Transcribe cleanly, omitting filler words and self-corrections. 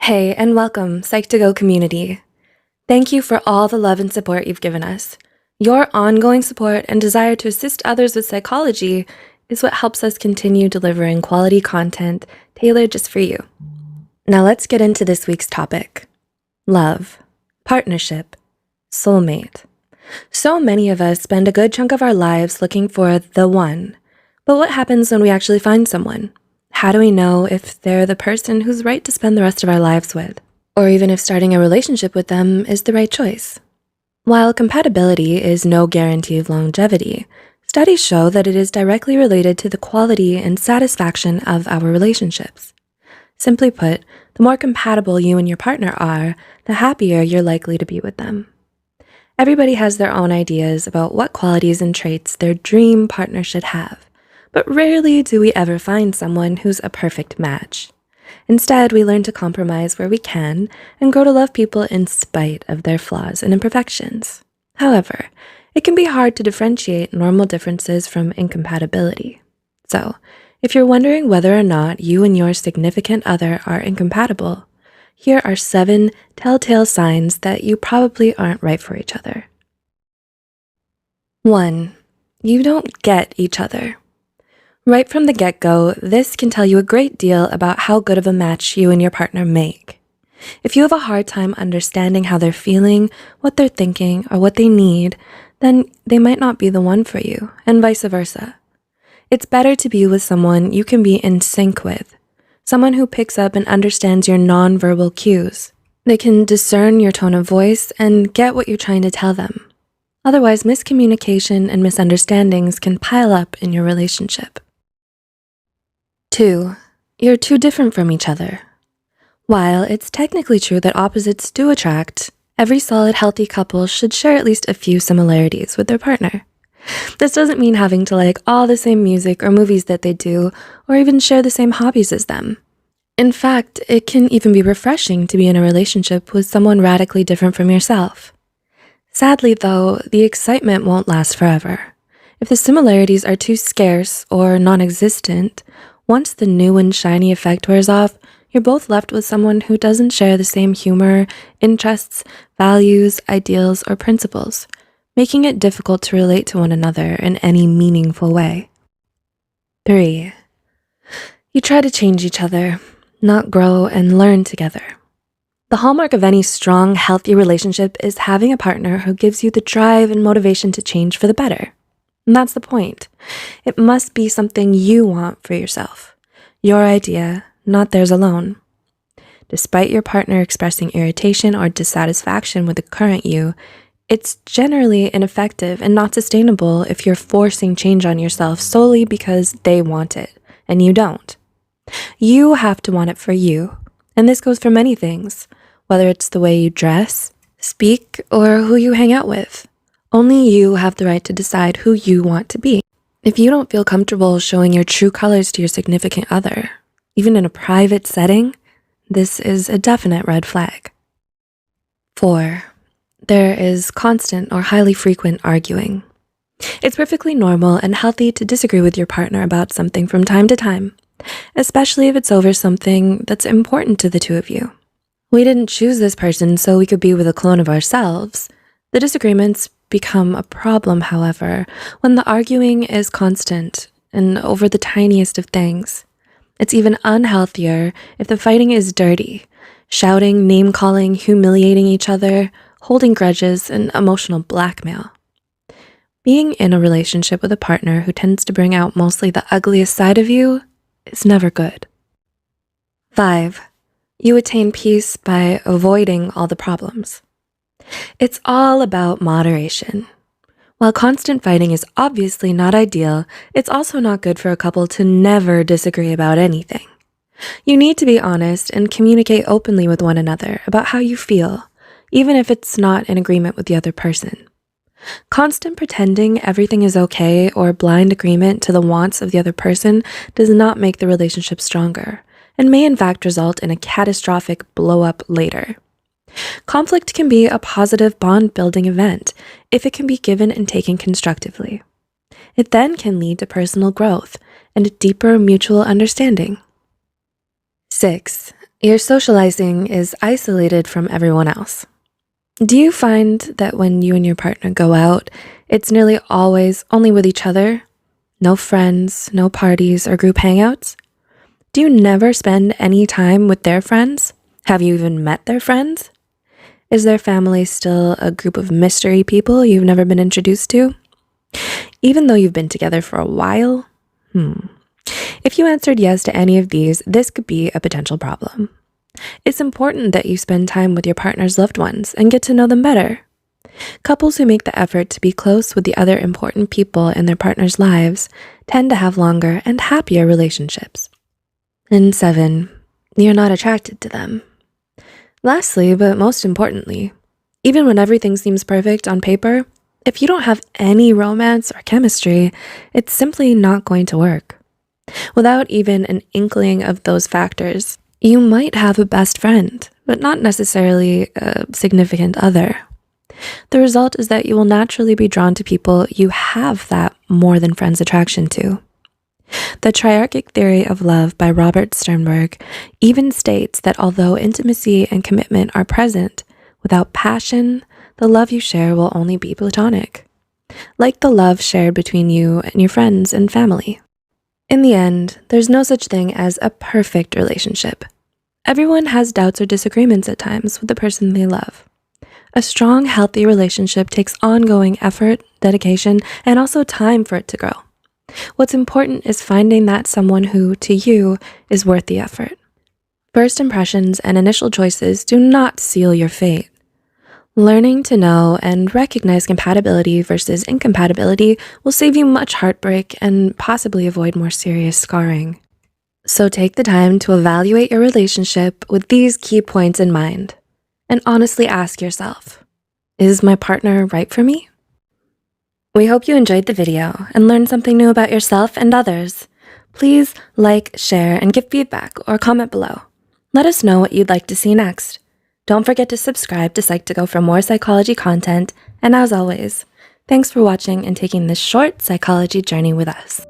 Hey, and welcome, Psych2Go community. Thank you for all the love and support you've given us. Your ongoing support and desire to assist others with psychology is what helps us continue delivering quality content tailored just for you. Now let's get into this week's topic. Love, partnership, soulmate. So many of us spend a good chunk of our lives looking for the one. But what happens when we actually find someone? How do we know if they're the person who's right to spend the rest of our lives with? Or even if starting a relationship with them is the right choice? While compatibility is no guarantee of longevity, studies show that it is directly related to the quality and satisfaction of our relationships. Simply put, the more compatible you and your partner are, the happier you're likely to be with them. Everybody has their own ideas about what qualities and traits their dream partner should have. But rarely do we ever find someone who's a perfect match. Instead, we learn to compromise where we can and grow to love people in spite of their flaws and imperfections. However, it can be hard to differentiate normal differences from incompatibility. So, if you're wondering whether or not you and your significant other are incompatible, here are 7 telltale signs that you probably aren't right for each other. 1. You don't get each other. Right from the get-go, this can tell you a great deal about how good of a match you and your partner make. If you have a hard time understanding how they're feeling, what they're thinking, or what they need, then they might not be the one for you, and vice versa. It's better to be with someone you can be in sync with, someone who picks up and understands your nonverbal cues. They can discern your tone of voice and get what you're trying to tell them. Otherwise, miscommunication and misunderstandings can pile up in your relationship. 2. You're too different from each other. While it's technically true that opposites do attract, every solid, healthy couple should share at least a few similarities with their partner. This doesn't mean having to like all the same music or movies that they do, or even share the same hobbies as them. In fact, it can even be refreshing to be in a relationship with someone radically different from yourself. Sadly, though, the excitement won't last forever. If the similarities are too scarce or non-existent, once the new and shiny effect wears off, you're both left with someone who doesn't share the same humor, interests, values, ideals, or principles, making it difficult to relate to one another in any meaningful way. 3. You try to change each other, not grow and learn together. The hallmark of any strong, healthy relationship is having a partner who gives you the drive and motivation to change for the better. And that's the point. It must be something you want for yourself. Your idea, not theirs alone. Despite your partner expressing irritation or dissatisfaction with the current you, it's generally ineffective and not sustainable if you're forcing change on yourself solely because they want it and you don't. You have to want it for you, and this goes for many things, whether it's the way you dress, speak, or who you hang out with. Only you have the right to decide who you want to be. If you don't feel comfortable showing your true colors to your significant other, even in a private setting, this is a definite red flag. 4. There is constant or highly frequent arguing. It's perfectly normal and healthy to disagree with your partner about something from time to time, especially if it's over something that's important to the two of you. We didn't choose this person so we could be with a clone of ourselves. The disagreements become a problem, however, when the arguing is constant and over the tiniest of things. It's even unhealthier if the fighting is dirty, shouting, name-calling, humiliating each other, holding grudges, and emotional blackmail. Being in a relationship with a partner who tends to bring out mostly the ugliest side of you is never good. 5. You attain peace by avoiding all the problems. It's all about moderation. While constant fighting is obviously not ideal, it's also not good for a couple to never disagree about anything. You need to be honest and communicate openly with one another about how you feel, even if it's not in agreement with the other person. Constant pretending everything is okay or blind agreement to the wants of the other person does not make the relationship stronger, and may in fact result in a catastrophic blow-up later. Conflict can be a positive bond-building event if it can be given and taken constructively. It then can lead to personal growth and a deeper mutual understanding. 6. Your socializing is isolated from everyone else. Do you find that when you and your partner go out, it's nearly always only with each other? No friends, no parties or group hangouts? Do you never spend any time with their friends? Have you even met their friends? Is their family still a group of mystery people you've never been introduced to? Even though you've been together for a while? If you answered yes to any of these, this could be a potential problem. It's important that you spend time with your partner's loved ones and get to know them better. Couples who make the effort to be close with the other important people in their partner's lives tend to have longer and happier relationships. And 7, you're not attracted to them. Lastly, but most importantly, even when everything seems perfect on paper, if you don't have any romance or chemistry, it's simply not going to work. Without even an inkling of those factors, you might have a best friend, but not necessarily a significant other. The result is that you will naturally be drawn to people you have that more than friends attraction to. The triarchic theory of love by Robert Sternberg even states that although intimacy and commitment are present, without passion, the love you share will only be platonic, like the love shared between you and your friends and family. In the end, there's no such thing as a perfect relationship. Everyone has doubts or disagreements at times with the person they love. A strong, healthy relationship takes ongoing effort, dedication, and also time for it to grow. What's important is finding that someone who, to you, is worth the effort. First impressions and initial choices do not seal your fate. Learning to know and recognize compatibility versus incompatibility will save you much heartbreak and possibly avoid more serious scarring. So take the time to evaluate your relationship with these key points in mind, and honestly ask yourself, is my partner right for me? We hope you enjoyed the video and learned something new about yourself and others. Please like, share, and give feedback or comment below. Let us know what you'd like to see next. Don't forget to subscribe to Psych2Go for more psychology content, and as always, thanks for watching and taking this short psychology journey with us.